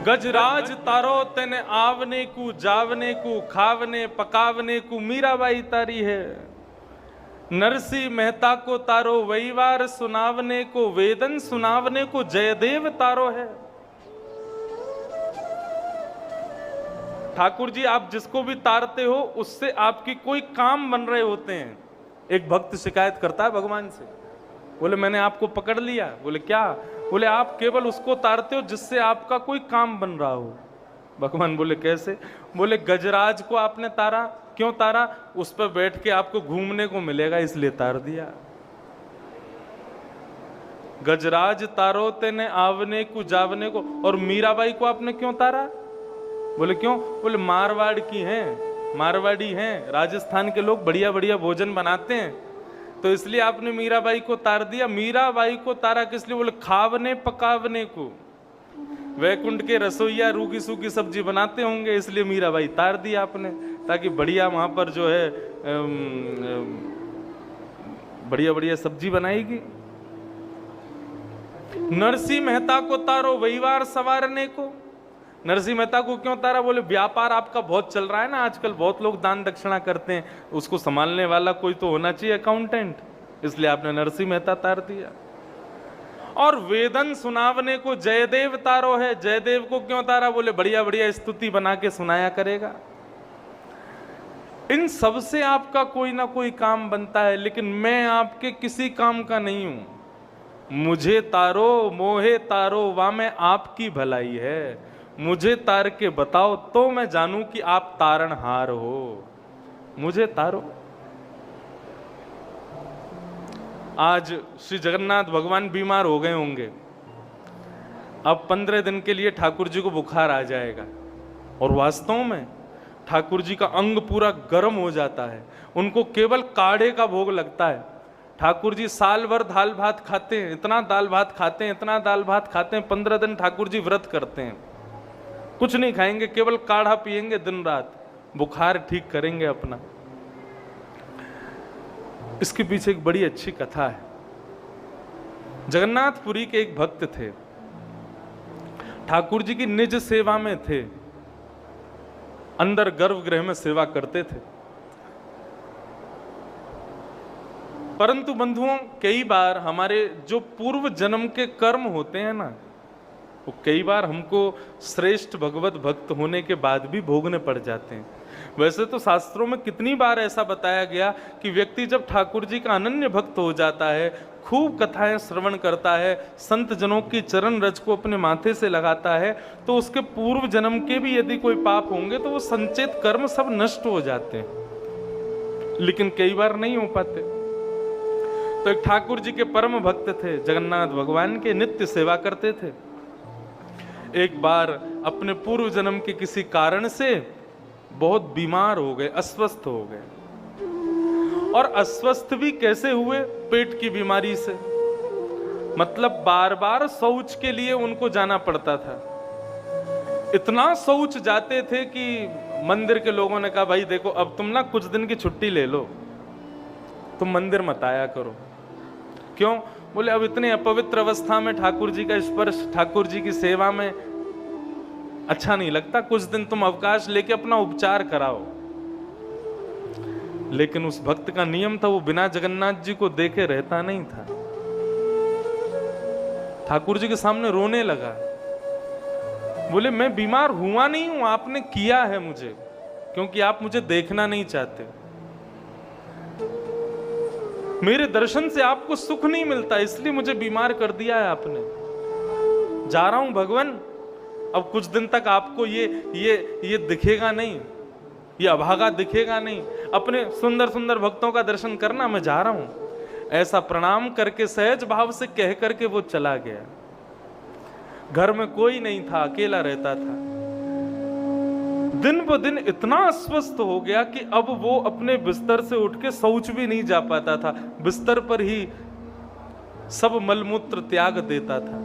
गजराज तारो तेने आवने को जावने को खावने पकावने को मीराबाई तारी है। नरसी मेहता को तारो वहीवार सुनावने को वेदन सुनावने को जयदेव तारो है। ठाकुर जी आप जिसको भी तारते हो उससे आपकी कोई काम बन रहे होते हैं। एक भक्त शिकायत करता है भगवान से, बोले मैंने आपको पकड़ लिया। बोले क्या? बोले आप केवल उसको तारते हो जिससे आपका कोई काम बन रहा हो। भगवान बोले कैसे? बोले गजराज को आपने तारा, क्यों तारा? उस पर बैठ के आपको घूमने को मिलेगा इसलिए तार दिया। गजराज तारो तेने आवने को जावने को। और मीराबाई को आपने क्यों तारा? बोले क्यों? बोले मारवाड़ की हैं, मारवाड़ी हैं, राजस्थान के लोग बढ़िया बढ़िया भोजन बनाते हैं तो इसलिए आपने मीराबाई को तार दिया। मीराबाई को तारा किस लिए? बोले खावने पकावने को। वैकुंठ के रसोईया रूखी सूखी सब्जी बनाते होंगे इसलिए मीराबाई तार दी आपने, ताकि बढ़िया वहां पर जो है बढ़िया बढ़िया सब्जी बनाएगी। नरसी मेहता को तारो वहीवार सवारने को। नरसिंह मेहता को क्यों तारा? बोले व्यापार आपका बहुत चल रहा है ना आजकल, बहुत लोग दान दक्षिणा करते हैं, उसको संभालने वाला कोई तो होना चाहिए, अकाउंटेंट, इसलिए आपने नरसिंह मेहता तार दिया। और वेदन सुनावने को जयदेव तारो है। जयदेव को क्यों तारा? बोले बढ़िया बढ़िया स्तुति बना के सुनाया करेगा। इन सब से आपका कोई ना कोई काम बनता है, लेकिन मैं आपके किसी काम का नहीं हूं। मुझे तारो मोहे तारो वा में आपकी भलाई है। मुझे तार के बताओ तो मैं जानूं कि आप तारणहार हो। मुझे तारो। आज श्री जगन्नाथ भगवान बीमार हो गए होंगे, अब 15 दिन के लिए ठाकुर जी को बुखार आ जाएगा और वास्तव में ठाकुर जी का अंग पूरा गर्म हो जाता है, उनको केवल काढ़े का भोग लगता है। ठाकुर जी साल भर दाल भात खाते हैं, इतना दाल भात खाते हैं, इतना दाल भात खाते हैं, 15 दिन ठाकुर जी व्रत करते हैं, कुछ नहीं खाएंगे, केवल काढ़ा पिएंगे दिन रात, बुखार ठीक करेंगे अपना। इसके पीछे एक बड़ी अच्छी कथा है। जगन्नाथपुरी के एक भक्त थे, ठाकुर जी की निज सेवा में थे, अंदर गर्भगृह में सेवा करते थे। परंतु बंधुओं, कई बार हमारे जो पूर्व जन्म के कर्म होते हैं ना, वो कई बार हमको श्रेष्ठ भगवत भक्त होने के बाद भी भोगने पड़ जाते हैं। वैसे तो शास्त्रों में कितनी बार ऐसा बताया गया कि व्यक्ति जब ठाकुर जी का अनन्य भक्त हो जाता है, खूब कथाएं श्रवण करता है, संत जनों की चरण रज को अपने माथे से लगाता है, तो उसके पूर्व जन्म के भी यदि कोई पाप होंगे तो वो संचित कर्म सब नष्ट हो जाते हैं, लेकिन कई बार नहीं हो पाते। तो एक ठाकुर जी के परम भक्त थे, जगन्नाथ भगवान के नित्य सेवा करते थे। एक बार अपने पूर्व जन्म के किसी कारण से बहुत बीमार हो गए, अस्वस्थ हो गए। और अस्वस्थ भी कैसे हुए? पेट की बीमारी से। मतलब बार बार शौच के लिए उनको जाना पड़ता था। इतना शौच जाते थे कि मंदिर के लोगों ने कहा भाई देखो अब तुम ना कुछ दिन की छुट्टी ले लो, तुम मंदिर मत आया करो। क्यों? बोले अब इतने अपवित्र अवस्था में ठाकुर जी का स्पर्श, ठाकुर जी की सेवा में अच्छा नहीं लगता, कुछ दिन तुम अवकाश लेके अपना उपचार कराओ। लेकिन उस भक्त का नियम था, वो बिना जगन्नाथ जी को देखे रहता नहीं था। ठाकुर जी के सामने रोने लगा, बोले मैं बीमार हुआ नहीं हूं, आपने किया है मुझे, क्योंकि आप मुझे देखना नहीं चाहते। मेरे दर्शन से आपको सुख नहीं मिलता, इसलिए मुझे बीमार कर दिया है आपने। जा रहा हूं भगवान, अब कुछ दिन तक आपको ये दिखेगा नहीं, ये अभागा दिखेगा नहीं, अपने सुंदर सुंदर भक्तों का दर्शन करना, मैं जा रहा हूं। ऐसा प्रणाम करके सहज भाव से कह करके वो चला गया। घर में कोई नहीं था, अकेला रहता था। दिन ब दिन इतना अस्वस्थ हो गया कि अब वो अपने बिस्तर से उठ के शौच भी नहीं जा पाता था, बिस्तर पर ही सब मलमूत्र त्याग देता था।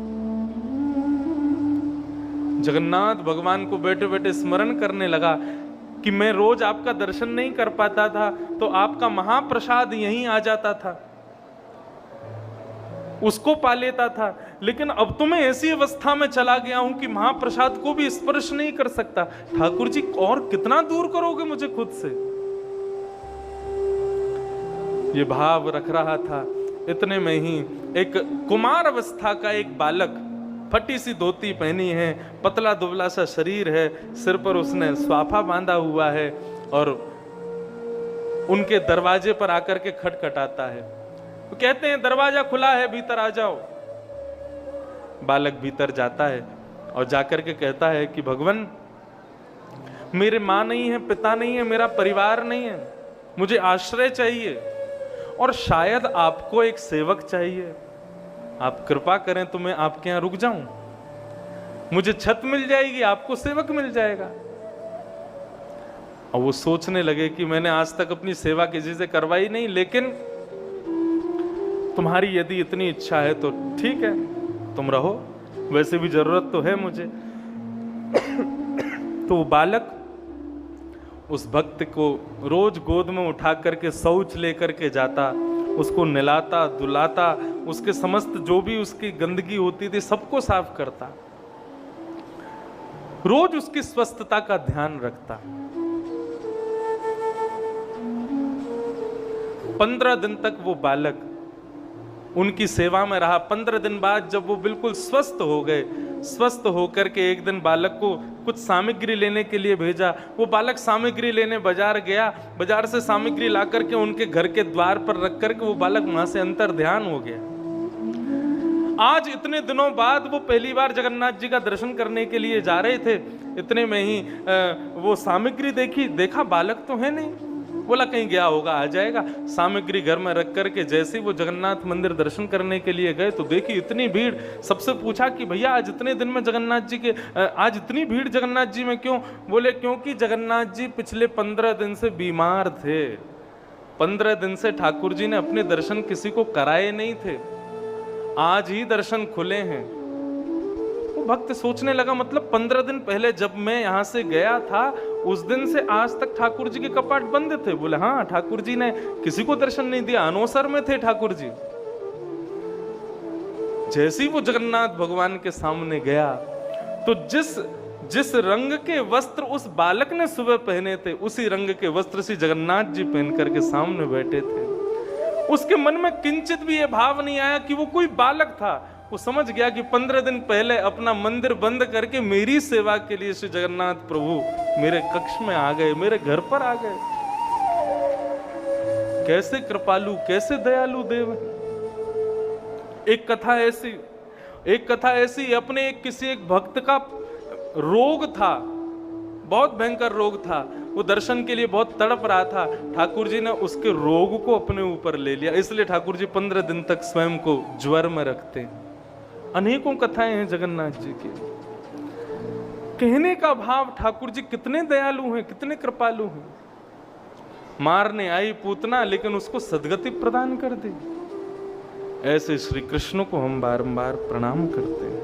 जगन्नाथ भगवान को बैठे बैठे स्मरण करने लगा कि मैं रोज आपका दर्शन नहीं कर पाता था तो आपका महाप्रसाद यहीं आ जाता था, उसको पा लेता था, लेकिन अब तो मैं ऐसी अवस्था में चला गया हूं कि महाप्रसाद को भी स्पर्श नहीं कर सकता। ठाकुर जी और कितना दूर करोगे मुझे खुद से? ये भाव रख रहा था। इतने में ही एक कुमार अवस्था का एक बालक, फटी सी धोती पहनी है, पतला दुबला सा शरीर है, सिर पर उसने स्वाफा बांधा हुआ है और उनके दरवाजे पर आकर के खटखटाता है। तो कहते हैं दरवाजा खुला है, भीतर आ जाओ। बालक भीतर जाता है और जाकर के कहता है कि भगवान, मेरे माँ नहीं है, पिता नहीं है, मेरा परिवार नहीं है, मुझे आश्रय चाहिए और शायद आपको एक सेवक चाहिए। आप कृपा करें तो मैं आपके यहां रुक जाऊं, मुझे छत मिल जाएगी, आपको सेवक मिल जाएगा। और वो सोचने लगे कि मैंने आज तक अपनी सेवा किसी से करवाई नहीं, लेकिन तुम्हारी यदि इतनी इच्छा है तो ठीक है, तुम रहो, वैसे भी जरूरत तो है मुझे। तो वो बालक उस भक्त को रोज गोद में उठा करके शौच लेकर के जाता, उसको नहलाता धुलाता, उसके समस्त जो भी उसकी गंदगी होती थी सबको साफ करता, रोज उसकी स्वस्थता का ध्यान रखता। 15 दिन तक वो बालक उनकी सेवा में रहा। 15 दिन बाद जब वो बिल्कुल स्वस्थ हो गए, स्वस्थ होकर के एक दिन बालक को कुछ सामग्री लेने के लिए भेजा। वो बालक सामग्री लेने बाजार गया, बाजार से सामग्री ला करके उनके घर के द्वार पर रख करके वो बालक वहां से अंतर ध्यान हो गया। आज इतने दिनों बाद वो पहली बार जगन्नाथ जी का दर्शन करने के लिए जा रहे थे। इतने में ही वो सामग्री देखा बालक तो है नहीं, बोला कहीं गया होगा, आ जाएगा। सामग्री घर में रख करके जैसे ही वो जगन्नाथ मंदिर दर्शन करने के लिए गए तो देखी इतनी भीड़। सबसे पूछा कि भैया आज इतने दिन में जगन्नाथ जी के आज इतनी भीड़ जगन्नाथ जी में क्यों? बोले क्योंकि जगन्नाथ जी पिछले 15 दिन से बीमार थे। 15 दिन से ठाकुर जी ने अपने दर्शन किसी को कराए नहीं थे, आज ही दर्शन खुले हैं। वो भक्त सोचने लगा, मतलब 15 दिन पहले जब मैं यहां से गया था उस दिन से आज तक ठाकुर जी के कपाट बंद थे। बोले हाँ, ठाकुर जी ने किसी को दर्शन नहीं दिया, अनोसर में थे ठाकुर जी। जैसे ही वो जगन्नाथ भगवान के सामने गया तो जिस रंग के वस्त्र उस बालक ने सुबह पहने थे, उसी रंग के वस्त्र से जगन्नाथ जी पहन करके सामने बैठे थे। उसके मन में किंचित भी ये भाव नहीं आया कि वो कोई बालक था। वो समझ गया कि 15 दिन पहले अपना मंदिर बंद करके मेरी सेवा के लिए श्री जगन्नाथ प्रभु मेरे कक्ष में आ गए, मेरे घर पर आ गए। कैसे कृपालु, कैसे दयालु देव। एक कथा ऐसी अपने किसी एक भक्त का रोग था, बहुत भयंकर रोग था। वो दर्शन के लिए बहुत तड़प रहा था। ठाकुर जी ने उसके रोग को अपने ऊपर ले लिया, इसलिए ठाकुर जी 15 दिन तक स्वयं को ज्वर में रखते हैं। अनेकों कथाएं हैं जगन्नाथ जी की। कहने का भाव, ठाकुर जी कितने दयालु हैं, कितने कृपालु हैं। मारने आई पूतना लेकिन उसको सदगति प्रदान कर दी। ऐसे श्री कृष्ण को हम बारंबार प्रणाम करते हैं।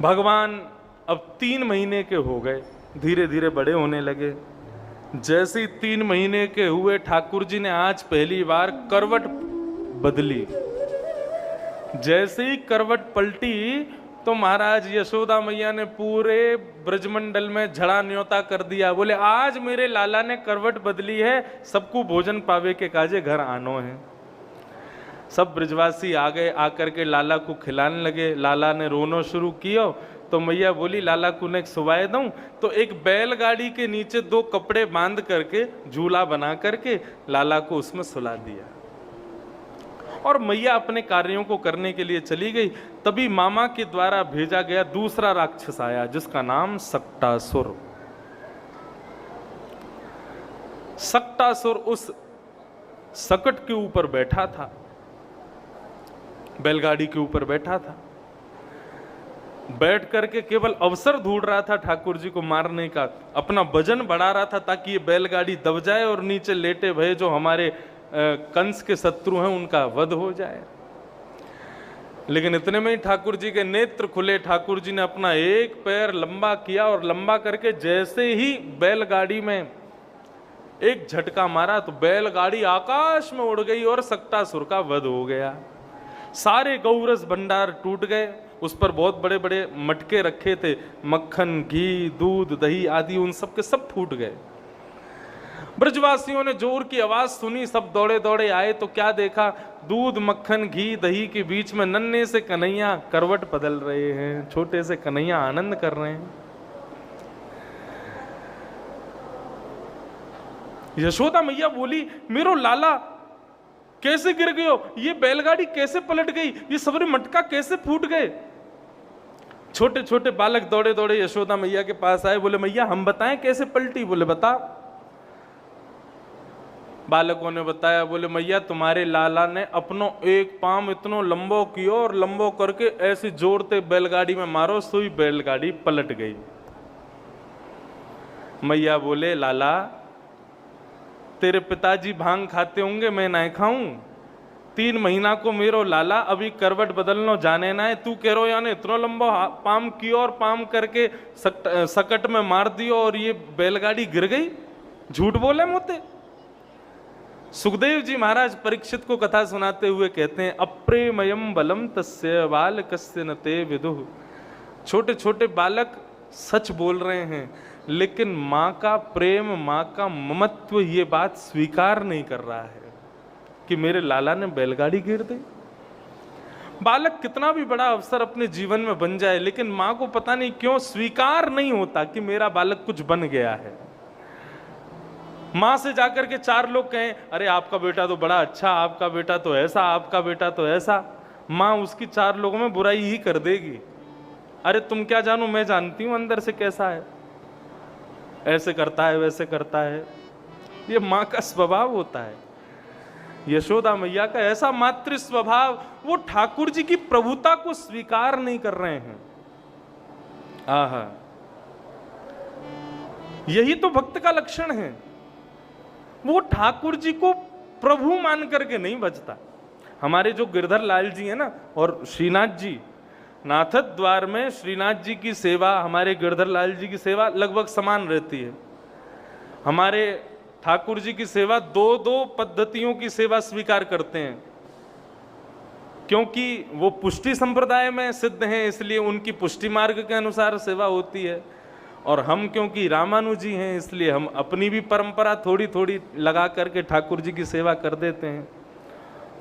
भगवान अब 3 महीने के हो गए, धीरे धीरे बड़े होने लगे। जैसे ही 3 महीने के हुए, ठाकुर जी ने आज पहली बार करवट बदली। जैसे ही करवट पलटी तो महाराज यशोदा मैया ने पूरे ब्रजमंडल में झड़ा न्योता कर दिया। बोले आज मेरे लाला ने करवट बदली है, सबको भोजन पावे के काजे घर आनो है। सब ब्रजवासी आ गए, आकर के लाला को खिलाने लगे। लाला ने रोना शुरू किया तो मैया बोली लाला को ने सुवाए दूं। तो एक बैलगाड़ी के नीचे 2 कपड़े बांध करके झूला बना करके लाला को उसमें सुला दिया और मैया अपने कार्यों को करने के लिए चली गई। तभी मामा के द्वारा भेजा गया दूसरा राक्षस आया जिसका नाम सक्टासुर। सक्टासुर उस सकट के ऊपर बैठा था, बैलगाड़ी के ऊपर बैठा था। बैठ करके केवल अवसर ढूंढ रहा था ठाकुर जी को मारने का, अपना वजन बढ़ा रहा था ताकि ये बैलगाड़ी दब जाए और नीचे लेटे भय जो हमारे कंस के शत्रु हैं उनका वध हो जाए। लेकिन इतने में ही ठाकुर जी के नेत्र खुले। ठाकुर जी ने अपना एक पैर लंबा किया और लंबा करके जैसे ही बैलगाड़ी में एक झटका मारा तो बैलगाड़ी आकाश में उड़ गई और सक्टासुर का वध हो गया। सारे गौरस भंडार टूट गए, उस पर बहुत बड़े बड़े मटके रखे थे, मक्खन, घी, दूध, दही आदि उन सब के सब फूट गए। ब्रजवासियों ने जोर की आवाज सुनी, सब दौड़े दौड़े आए तो क्या देखा, दूध, मक्खन, घी, दही के बीच में नन्हे से कन्हैया करवट बदल रहे हैं, छोटे से कन्हैया आनंद कर रहे हैं। यशोदा मैया बोली, मेरो लाला कैसे गिर गयो, ये बैलगाड़ी कैसे पलट गई, ये सबरे मटका कैसे फूट गए। छोटे छोटे बालक दौड़े दौड़े यशोदा मैया के पास आए, बोले मैया हम बताएं कैसे पलटी। बोले बता। बालकों ने बताया, बोले मैया तुम्हारे लाला ने अपनो एक पाम इतनो लंबो कियो और लंबो करके ऐसे जोड़ते बैलगाड़ी में मारो, सुई बैलगाड़ी पलट गई। मैया बोले लाला तेरे पिताजी भांग खाते होंगे, मैं नहीं खाऊं। 3 महीना को मेरो लाला अभी करवट बदलनो जाने ना है, तू कह रो यानी इतना लंबा पाम कियो और पाम करके सकट में मार दियो और ये बैलगाड़ी गिर गई, झूठ बोले मोते। सुखदेव जी महाराज परीक्षित को कथा सुनाते हुए कहते हैं, अप्रेमयम बलम तस्य बालकस्य न ते विदुः। छोटे छोटे बालक सच बोल रहे हैं, लेकिन माँ का प्रेम, माँ का ममत्व ये बात स्वीकार नहीं कर रहा है कि मेरे लाला ने बैलगाड़ी गिर दी। बालक कितना भी बड़ा अवसर अपने जीवन में बन जाए, लेकिन माँ को पता नहीं क्यों स्वीकार नहीं होता कि मेरा बालक कुछ बन गया है। माँ से जाकर के 4 लोग कहें, अरे आपका बेटा तो बड़ा अच्छा, आपका बेटा तो ऐसा, आपका बेटा तो ऐसा, माँ उसकी 4 लोगों में बुराई ही कर देगी। अरे तुम क्या जानो, मैं जानती हूं अंदर से कैसा है, ऐसे करता है वैसे करता है। ये माँ का स्वभाव होता है। यशोदा मैया का ऐसा मातृ स्वभाव, वो ठाकुर जी की प्रभुता को स्वीकार नहीं कर रहे हैं। आहा, यही तो भक्त का लक्षण है। वो ठाकुर जी को प्रभु मान करके नहीं बचता। हमारे जो गिरधर लाल जी है ना, और श्रीनाथ जी, नाथद द्वार में श्रीनाथ जी की सेवा, हमारे गिरधर लाल जी की सेवा लगभग समान रहती है। हमारे ठाकुर जी की सेवा 2 पद्धतियों की सेवा स्वीकार करते हैं, क्योंकि वो पुष्टि संप्रदाय में सिद्ध हैं, इसलिए उनकी पुष्टि मार्ग के अनुसार सेवा होती है। और हम क्योंकि रामानुजी हैं, इसलिए हम अपनी भी परंपरा थोड़ी थोड़ी लगा करके ठाकुर जी की सेवा कर देते हैं।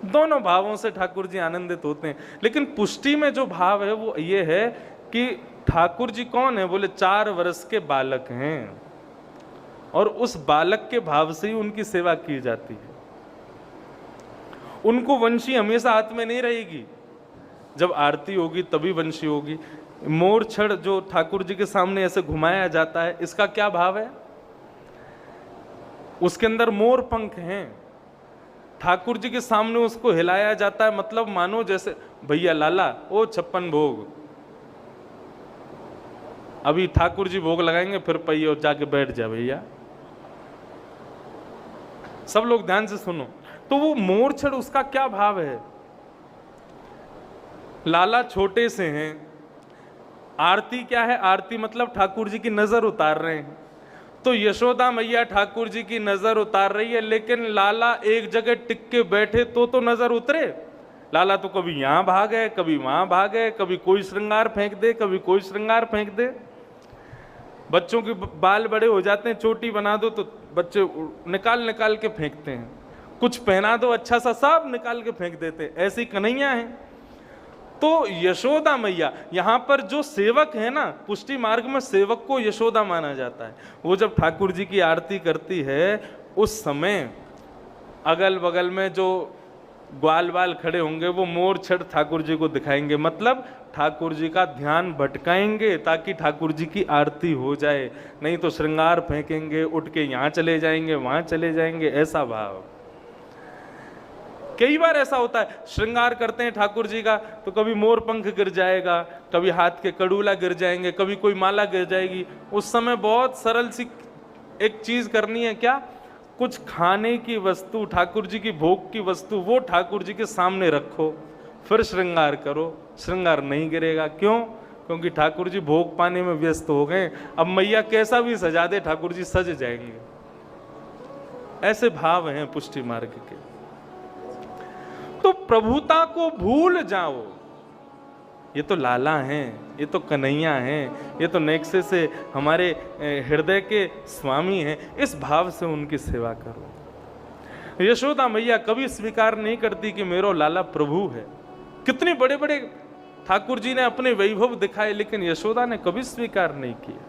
दोनों भावों से ठाकुर जी आनंदित होते हैं। लेकिन पुष्टि में जो भाव है वो ये है कि ठाकुर जी कौन है, बोले 4 वर्ष के बालक हैं, और उस बालक के भाव से ही उनकी सेवा की जाती है। उनको वंशी हमेशा हाथ में नहीं रहेगी, जब आरती होगी तभी वंशी होगी। मोर छड़ जो ठाकुर जी के सामने ऐसे घुमाया जाता है, इसका क्या भाव है, उसके अंदर मोर पंख हैं, ठाकुर जी के सामने उसको हिलाया जाता है, मतलब मानो जैसे भैया लाला ओ 56 भोग, अभी ठाकुर जी भोग लगाएंगे फिर पहिए और जाके बैठ जा भैया। सब लोग ध्यान से सुनो। तो वो मोर छड़, उसका क्या भाव है, लाला छोटे से हैं, आरती क्या है, आरती मतलब ठाकुर जी की नजर उतार रहे हैं। तो यशोदा मैया ठाकुर जी की नजर उतार रही है, लेकिन लाला एक जगह टिक के बैठे तो नजर उतरे। लाला तो कभी यहां भागे, कभी वहां भागे, कभी कोई श्रृंगार फेंक दे, कभी कोई श्रृंगार फेंक दे। बच्चों के बाल बड़े हो जाते हैं, चोटी बना दो तो बच्चे निकाल निकाल के फेंकते हैं, कुछ पहना दो अच्छा सा, सब निकाल के फेंक देते हैं। ऐसी कन्हैया है। तो यशोदा मैया, यहां पर जो सेवक है ना, पुष्टि मार्ग में सेवक को यशोदा माना जाता है। वो जब ठाकुर जी की आरती करती है, उस समय अगल बगल में जो ग्वाल बाल खड़े होंगे वो मोर छड़ ठाकुर जी को दिखाएंगे, मतलब ठाकुर जी का ध्यान भटकाएंगे ताकि ठाकुर जी की आरती हो जाए। नहीं तो श्रृंगार फेंकेंगे, उठ के यहाँ चले जाएंगे, वहां चले जाएंगे, ऐसा भाव। कई बार ऐसा होता है, श्रृंगार करते हैं ठाकुर जी का तो कभी मोर पंख गिर जाएगा, कभी हाथ के कड़ूला गिर जाएंगे, कभी कोई माला गिर जाएगी। उस समय बहुत सरल सी एक चीज करनी है, क्या, कुछ खाने की वस्तु, ठाकुर जी की भोग की वस्तु, वो ठाकुर जी के सामने रखो, फिर श्रृंगार करो। श्रृंगार नहीं गिरेगा। क्यों? क्योंकि ठाकुर जी भोग पाने में व्यस्त हो गए। अब मैया कैसा भी सजा दे, ठाकुर जी सज जाएंगे। ऐसे भाव हैं पुष्टि मार्ग के। तो प्रभुता को भूल जाओ, ये तो लाला हैं, ये तो कन्हैया हैं, ये तो नेक्से से हमारे हृदय के स्वामी हैं, इस भाव से उनकी सेवा करो। यशोदा मैया कभी स्वीकार नहीं करती कि मेरो लाला प्रभु है। कितने बड़े बड़े ठाकुर जी ने अपने वैभव दिखाए, लेकिन यशोदा ने कभी स्वीकार नहीं किया।